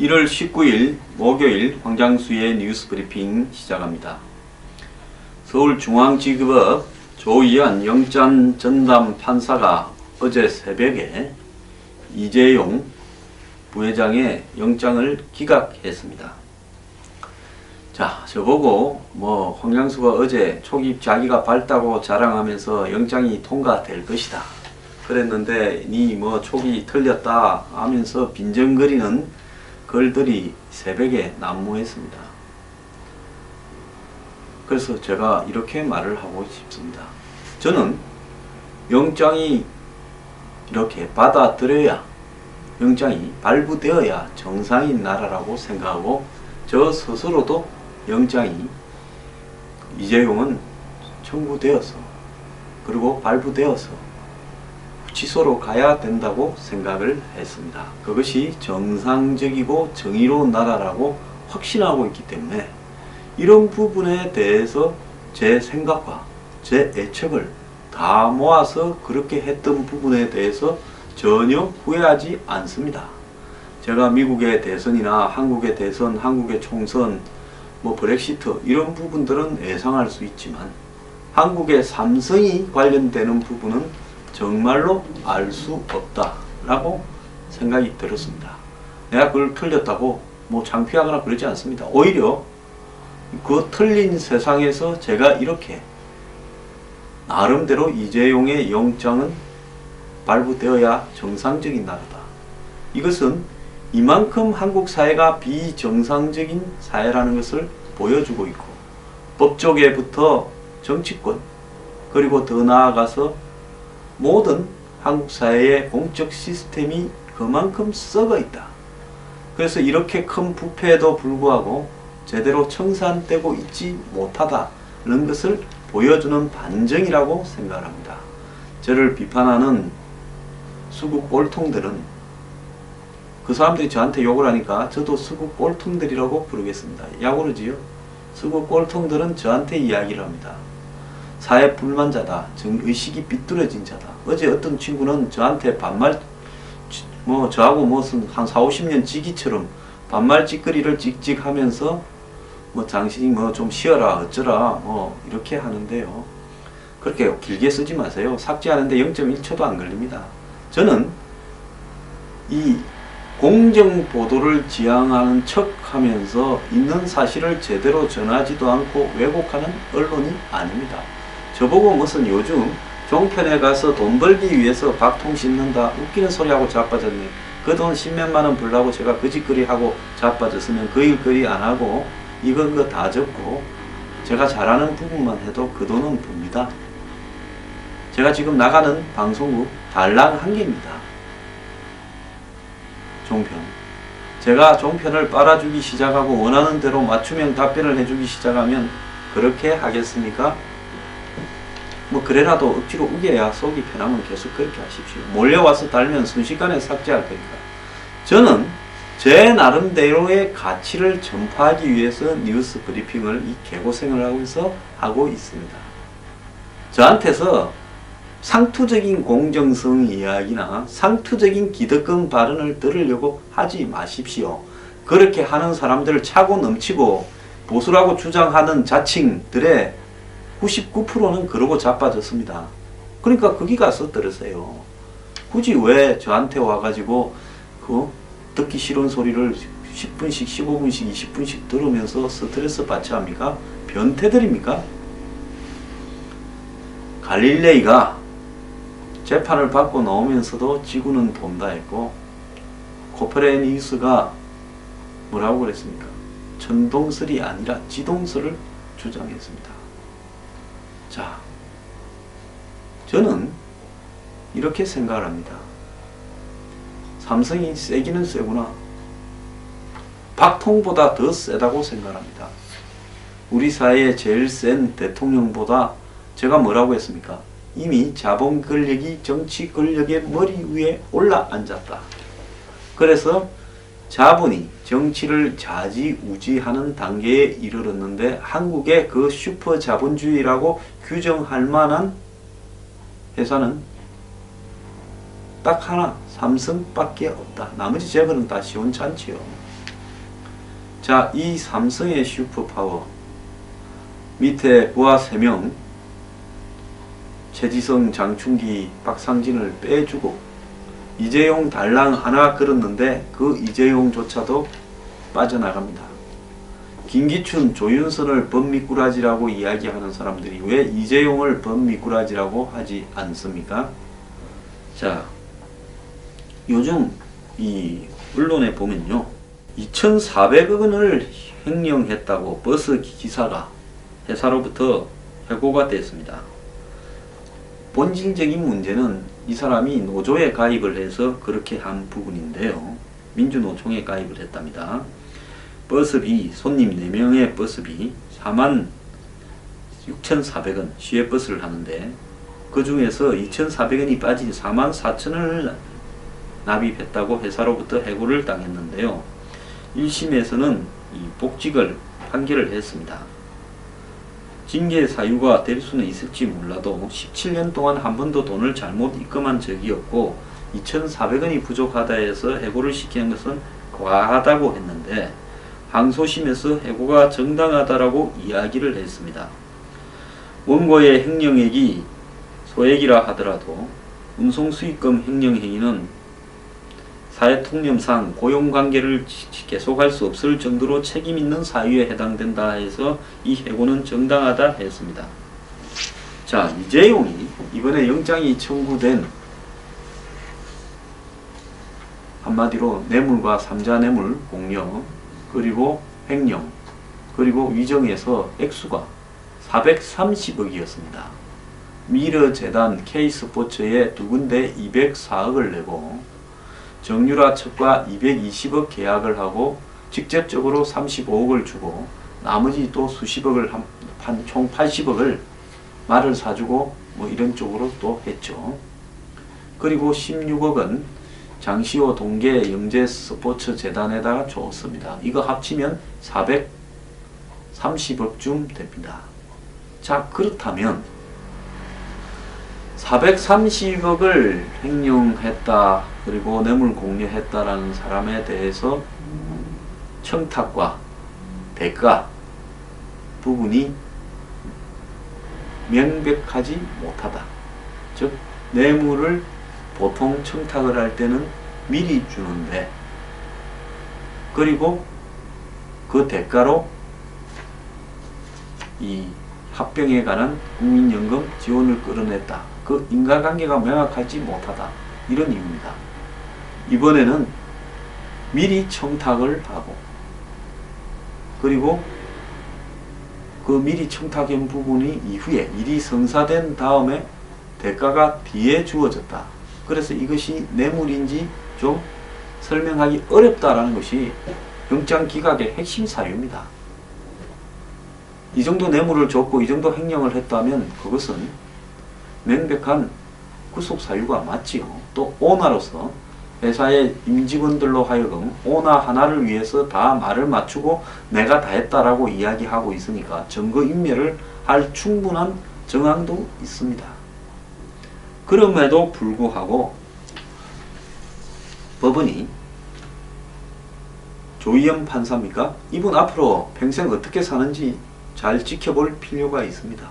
1월 19일 목요일 황장수의 뉴스 브리핑 시작합니다. 서울중앙지법 조희연 영장 전담 판사가 어제 새벽에 이재용 부회장의 영장을 기각했습니다. 자, 저보고 황장수가 어제 촉이 자기가 밝다고 자랑하면서 영장이 통과될 것이다 그랬는데 니 촉이 틀렸다 하면서 빈정거리는 글들이 새벽에 난무했습니다. 그래서 제가 이렇게 말을 하고 싶습니다. 저는 영장이 이렇게 받아들여야, 영장이 발부되어야 정상인 나라라고 생각하고, 저 스스로도 영장이 이재용은 청구되어서 그리고 발부되어서 취소로 가야 된다고 생각을 했습니다. 그것이 정상적이고 정의로운 나라라고 확신하고 있기 때문에 이런 부분에 대해서 제 생각과 제 애측을 다 모아서 그렇게 했던 부분에 대해서 전혀 후회하지 않습니다. 제가 미국의 대선이나 한국의 대선, 한국의 총선, 브렉시트 이런 부분들은 예상할 수 있지만 한국의 삼성이 관련되는 부분은 정말로 알 수 없다라고 생각이 들었습니다. 내가 그걸 틀렸다고 창피하거나 그러지 않습니다. 오히려 그 틀린 세상에서 제가 이렇게 나름대로 이재용의 영장은 발부되어야 정상적인 나라다. 이것은 이만큼 한국 사회가 비정상적인 사회라는 것을 보여주고 있고, 법조계부터 정치권, 그리고 더 나아가서 모든 한국 사회의 공적 시스템이 그만큼 썩어 있다. 그래서 이렇게 큰 부패에도 불구하고 제대로 청산되고 있지 못하다는 것을 보여주는 반증이라고 생각합니다. 저를 비판하는 수국 꼴통들은, 그 사람들이 저한테 욕을 하니까 저도 수국 꼴통들이라고 부르겠습니다. 야구르지요. 수국 꼴통들은 저한테 이야기를 합니다. 사회 불만자다. 의식이 삐뚤어진 자다. 어제 어떤 친구는 저한테 반말, 저하고 무슨 한 40-50년 지기처럼 반말 찌꺼리를 찍찍 하면서 당신이 좀 쉬어라 어쩌라 이렇게 하는데요. 그렇게 길게 쓰지 마세요. 삭제하는데 0.1초도 안 걸립니다. 저는 이 공정보도를 지향하는 척 하면서 있는 사실을 제대로 전하지도 않고 왜곡하는 언론이 아닙니다. 저보고 무슨 요즘 종편에 가서 돈 벌기 위해서 박통 씹는다 웃기는 소리하고 자빠졌네. 그 돈 10몇만원 벌라고 제가 그 짓거리 하고 자빠졌으면 그 일거리 안 하고 이건 거 다 적고 제가 잘하는 부분만 해도 그 돈은 봅니다. 제가 지금 나가는 방송국 달랑 한 개입니다. 종편. 제가 종편을 빨아주기 시작하고 원하는 대로 맞춤형 답변을 해주기 시작하면 그렇게 하겠습니까? 그래라도 억지로 우겨야 속이 편하면 계속 그렇게 하십시오. 몰려와서 달면 순식간에 삭제할 거니까. 저는 제 나름대로의 가치를 전파하기 위해서 뉴스 브리핑을 이 개고생을 하고 있습니다. 저한테서 상투적인 공정성 이야기나 상투적인 기득권 발언을 들으려고 하지 마십시오. 그렇게 하는 사람들을 차고 넘치고 보수라고 주장하는 자칭들의 99%는 그러고 자빠졌습니다. 그러니까 거기 가서 들으세요. 굳이 왜 저한테 와가지고 듣기 싫은 소리를 10분씩, 15분씩, 20분씩 들으면서 스트레스 받지 합니까? 변태들입니까? 갈릴레이가 재판을 받고 나오면서도 지구는 돈다 했고, 코페르니쿠스가 뭐라고 그랬습니까? 천동설이 아니라 지동설을 주장했습니다. 자, 저는 이렇게 생각을 합니다. 삼성이 세기는 세구나. 박통보다 더 세다고 생각합니다. 우리 사회에 제일 센 대통령보다 제가 뭐라고 했습니까? 이미 자본 권력이 정치 권력의 머리 위에 올라 앉았다. 그래서 자본이 정치를 좌지우지하는 단계에 이르렀는데 한국의 그 슈퍼 자본주의라고 규정할 만한 회사는 딱 하나, 삼성밖에 없다. 나머지 재벌은 다 시원찮지요. 자, 이 삼성의 슈퍼파워 밑에 부하 3명 최지성, 장충기, 박상진을 빼주고 이재용 달랑 하나 걸었는데 그 이재용조차도 빠져나갑니다. 김기춘, 조윤선을 범미꾸라지라고 이야기하는 사람들이 왜 이재용을 범미꾸라지라고 하지 않습니까? 자, 요즘 이 언론에 보면요, 2,400억 원을 횡령했다고 버스 기사가 회사로부터 해고가 됐습니다. 본질적인 문제는 이 사람이 노조에 가입을 해서 그렇게 한 부분인데요. 민주노총에 가입을 했답니다. 버스비, 손님 4명의 버스비 46,400원 시외버스를 하는데 그 중에서 2,400원이 빠진 44,000원을 납입했다고 회사로부터 해고를 당했는데요. 1심에서는 이 복직을 판결을 했습니다. 징계 사유가 될 수는 있을지 몰라도 17년 동안 한 번도 돈을 잘못 입금한 적이 없고 2,400원이 부족하다 해서 해고를 시키는 것은 과하다고 했는데 항소심에서 해고가 정당하다라고 이야기를 했습니다. 원고의 횡령액이 소액이라 하더라도 운송수익금 횡령행위는 사회통념상 고용관계를 계속할 수 없을 정도로 책임있는 사유에 해당된다 해서 이 해고는 정당하다 했습니다. 자, 이재용이 이번에 영장이 청구된 한마디로 뇌물과 삼자뇌물 공여 그리고 횡령 그리고 위정에서 액수가 430억이었습니다. 미르재단 K스포츠에 2군데 204억을 내고 정유라 측과 220억 계약을 하고 직접적으로 35억을 주고 나머지 또 수십억을 총 80억을 말을 사주고 뭐 이런 쪽으로 또 했죠. 그리고 16억은 장시호 동계 영재 스포츠 재단에다가 줬습니다. 이거 합치면 430억쯤 됩니다. 자, 그렇다면 430억을 횡령했다 그리고 뇌물 공여했다라는 사람에 대해서 청탁과 대가 부분이 명백하지 못하다. 즉 뇌물을 보통 청탁을 할 때는 미리 주는데 그리고 그 대가로 이 합병에 관한 국민연금 지원을 끌어냈다. 그 인과관계가 명확하지 못하다. 이런 이유입니다. 이번에는 미리 청탁을 하고 그리고 그 미리 청탁한 부분이 이후에 일이 성사된 다음에 대가가 뒤에 주어졌다. 그래서 이것이 뇌물인지 좀 설명하기 어렵다라는 것이 영장 기각의 핵심 사유입니다. 이 정도 뇌물을 줬고 이 정도 횡령을 했다면 그것은 명백한 구속 사유가 맞지요. 또 오너로서 회사의 임직원들로 하여금 오너 하나를 위해서 다 말을 맞추고 내가 다 했다라고 이야기하고 있으니까 증거인멸을 할 충분한 정황도 있습니다. 그럼에도 불구하고 법원이 조희연 판사입니까? 이분 앞으로 평생 어떻게 사는지 잘 지켜볼 필요가 있습니다.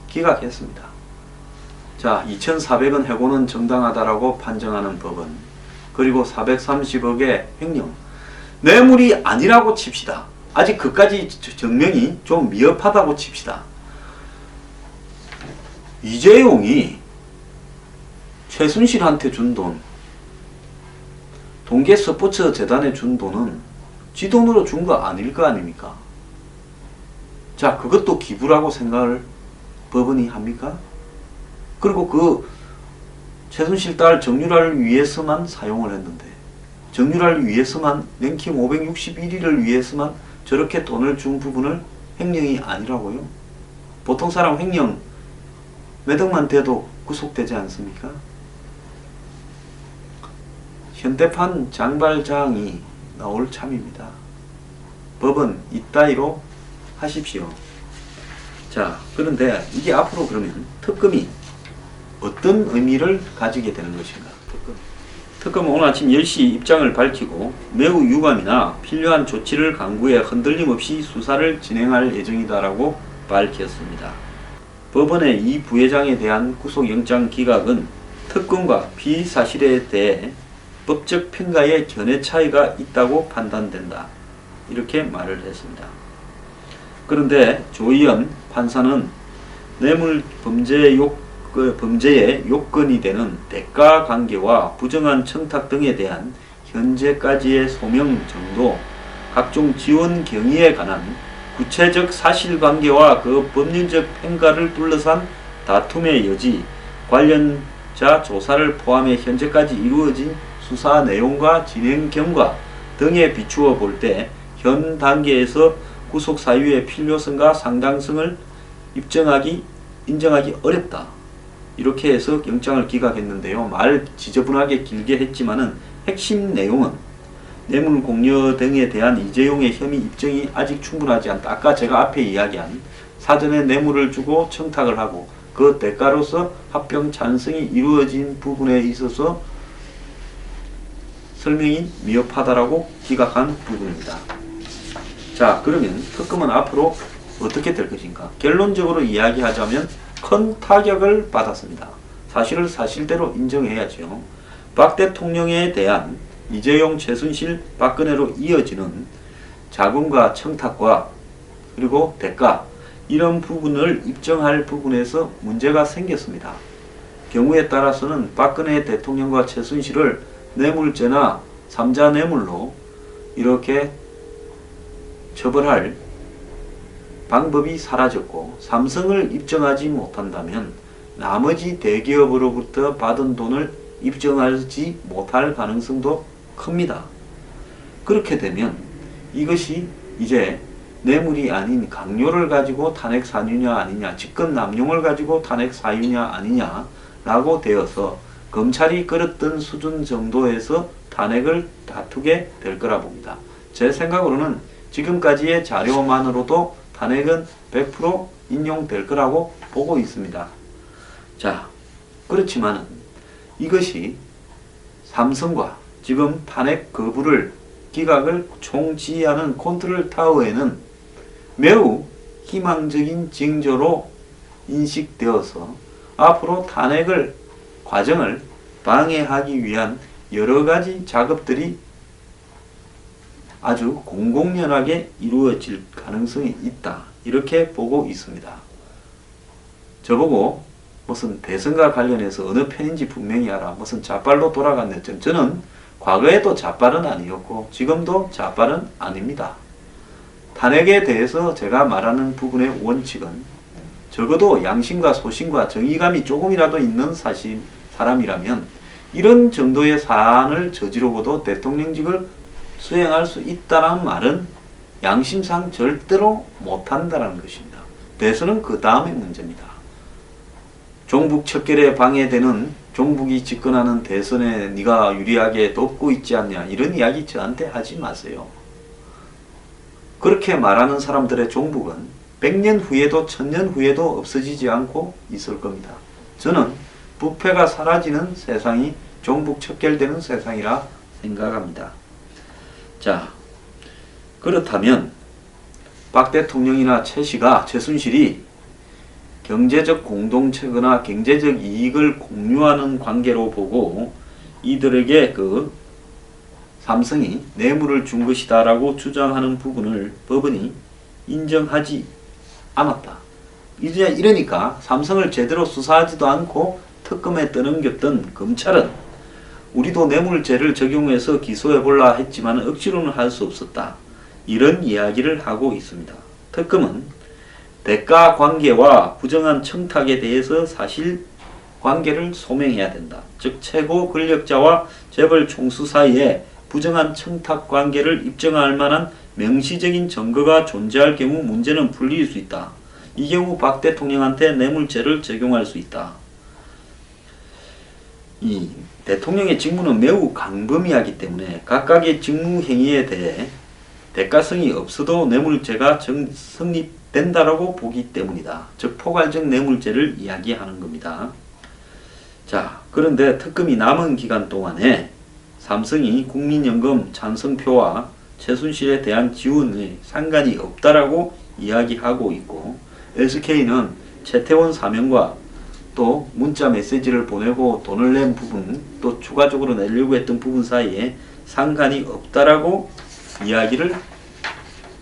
기각했습니다. 자, 2,400원 해고는 정당하다라고 판정하는 법원 그리고 430억의 횡령 뇌물이 아니라고 칩시다. 아직 그까지 증명이 좀 미흡하다고 칩시다. 이재용이 최순실한테 준 돈 동계 스포츠 재단에 준 돈은 지 돈으로 준 거 아닐 거 아닙니까? 자, 그것도 기부라고 생각을 법원이 합니까? 그리고 그 최순실 딸 정유라를 위해서만 사용을 했는데 정유라를 위해서만 랭킹 561위를 위해서만 저렇게 돈을 준 부분을 횡령이 아니라고요? 보통 사람 횡령 몇 억만 돼도 구속되지 않습니까? 현대판 장발장이 나올 참입니다. 법은 이따위로 하십시오. 자, 그런데 이게 앞으로 그러면 특검이 어떤 의미를 가지게 되는 것인가? 특검. 특검은 오늘 아침 10시 입장을 밝히고 매우 유감이나 필요한 조치를 강구해 흔들림 없이 수사를 진행할 예정이다라고 밝혔습니다. 법원의 이 부회장에 대한 구속영장 기각은 특검과 피의사실에 대해 법적 평가의 견해 차이가 있다고 판단된다. 이렇게 말을 했습니다. 그런데 조희연 판사는 뇌물 범죄의 요건이 되는 대가 관계와 부정한 청탁 등에 대한 현재까지의 소명 정도, 각종 지원 경위에 관한 구체적 사실관계와 그 법률적 평가를 둘러싼 다툼의 여지, 관련자 조사를 포함해 현재까지 이루어진 수사 내용과 진행 경과 등에 비추어 볼 때 현 단계에서 구속 사유의 필요성과 상당성을 인정하기 어렵다. 이렇게 해서 영장을 기각했는데요. 말 지저분하게 길게 했지만은 핵심 내용은 뇌물 공여 등에 대한 이재용의 혐의 입증이 아직 충분하지 않다. 아까 제가 앞에 이야기한 사전에 뇌물을 주고 청탁을 하고 그 대가로서 합병 찬성이 이루어진 부분에 있어서 설명이 미흡하다라고 기각한 부분입니다. 자, 그러면 특검은 앞으로 어떻게 될 것인가? 결론적으로 이야기하자면 큰 타격을 받았습니다. 사실을 사실대로 인정해야죠. 박 대통령에 대한 이재용, 최순실, 박근혜로 이어지는 자금과 청탁과 그리고 대가 이런 부분을 입증할 부분에서 문제가 생겼습니다. 경우에 따라서는 박근혜 대통령과 최순실을 뇌물죄나 3자 뇌물로 이렇게 처벌할 방법이 사라졌고 삼성을 입증하지 못한다면 나머지 대기업으로부터 받은 돈을 입증하지 못할 가능성도 큽니다. 그렇게 되면 이것이 이제 뇌물이 아닌 강요를 가지고 탄핵 사유냐 아니냐, 직권 남용을 가지고 탄핵 사유냐 아니냐 라고 되어서 검찰이 끌었던 수준 정도에서 탄핵을 다투게 될 거라 봅니다. 제 생각으로는 지금까지의 자료만으로도 탄핵은 100% 인용될 거라고 보고 있습니다. 자, 그렇지만은 이것이 삼성과 지금 탄핵 거부를 기각을 총지휘하는 컨트롤 타워에는 매우 희망적인 징조로 인식되어서 앞으로 탄핵을 과정을 방해하기 위한 여러 가지 작업들이 아주 공공연하게 이루어질 가능성이 있다. 이렇게 보고 있습니다. 저보고 무슨 대선과 관련해서 어느 편인지 분명히 알아. 무슨 좌빨로 돌아갔네. 저는 과거에도 좌빨은 아니었고 지금도 좌빨은 아닙니다. 탄핵에 대해서 제가 말하는 부분의 원칙은 적어도 양심과 소신과 정의감이 조금이라도 있는 사람이라면 이런 정도의 사안을 저지르고도 대통령직을 수행할 수 있다는 말은 양심상 절대로 못한다는 것입니다. 대선은 그 다음의 문제입니다. 종북 척결에 방해되는 종북이 집권하는 대선에 네가 유리하게 돕고 있지 않냐 이런 이야기 저한테 하지 마세요. 그렇게 말하는 사람들의 종북은 100년 후에도 1000년 후에도 없어지지 않고 있을 겁니다. 저는 부패가 사라지는 세상이 종북 척결되는 세상이라 생각합니다. 자, 그렇다면 박 대통령이나 최순실이 경제적 공동체거나 경제적 이익을 공유하는 관계로 보고 이들에게 그 삼성이 뇌물을 준 것이다 라고 주장하는 부분을 법원이 인정하지 않았다. 이제 이러니까 삼성을 제대로 수사하지도 않고 특검에 떠넘겼던 검찰은 우리도 뇌물죄를 적용해서 기소해볼라 했지만 억지로는 할 수 없었다. 이런 이야기를 하고 있습니다. 특검은 대가 관계와 부정한 청탁에 대해서 사실 관계를 소명해야 된다. 즉 최고 권력자와 재벌 총수 사이에 부정한 청탁 관계를 입증할 만한 명시적인 증거가 존재할 경우 문제는 풀릴 수 있다. 이 경우 박 대통령한테 뇌물죄를 적용할 수 있다. 이 대통령의 직무는 매우 광범위하기 때문에 각각의 직무 행위에 대해 대가성이 없어도 뇌물죄가 성립된다라고 보기 때문이다. 즉 포괄적 뇌물죄를 이야기하는 겁니다. 자, 그런데 특검이 남은 기간 동안에 삼성이 국민연금 찬성표와 최순실에 대한 지원에 상관이 없다라고 이야기하고 있고, SK는 최태원 사명과 또 문자 메시지를 보내고 돈을 낸 부분, 또 추가적으로 내려고 했던 부분 사이에 상관이 없다라고 이야기를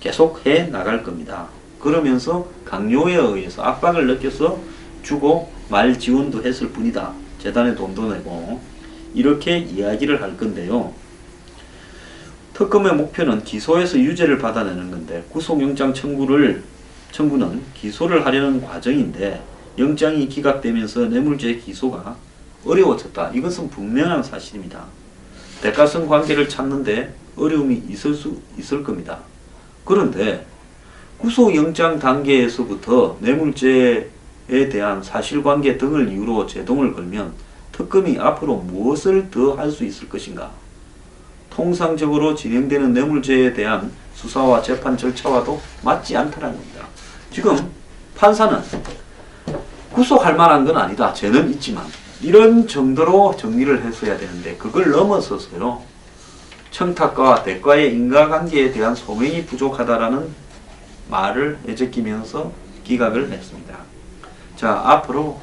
계속해 나갈 겁니다. 그러면서 강요에 의해서 압박을 느껴서 주고 말 지원도 했을 뿐이다. 재단에 돈도 내고 이렇게 이야기를 할 건데요. 특검의 목표는 기소해서 유죄를 받아내는 건데, 구속영장 청구는 기소를 하려는 과정인데 영장이 기각되면서 뇌물죄 기소가 어려워졌다. 이것은 분명한 사실입니다. 대가성 관계를 찾는데 어려움이 있을 겁니다. 그런데 구속영장 단계에서부터 뇌물죄에 대한 사실관계 등을 이유로 제동을 걸면 특검이 앞으로 무엇을 더 할 수 있을 것인가? 통상적으로 진행되는 뇌물죄에 대한 수사와 재판 절차와도 맞지 않다는 겁니다. 지금 판사는 구속할 만한 건 아니다. 죄는 있지만 이런 정도로 정리를 했어야 되는데 그걸 넘어서서요. 청탁과 대가의 인과관계에 대한 소명이 부족하다라는 말을 내제끼면서 기각을 했습니다. 자, 앞으로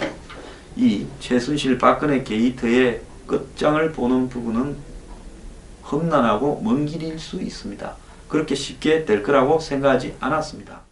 이 최순실 박근혜 게이트의 끝장을 보는 부분은 험난하고 먼 길일 수 있습니다. 그렇게 쉽게 될 거라고 생각하지 않았습니다.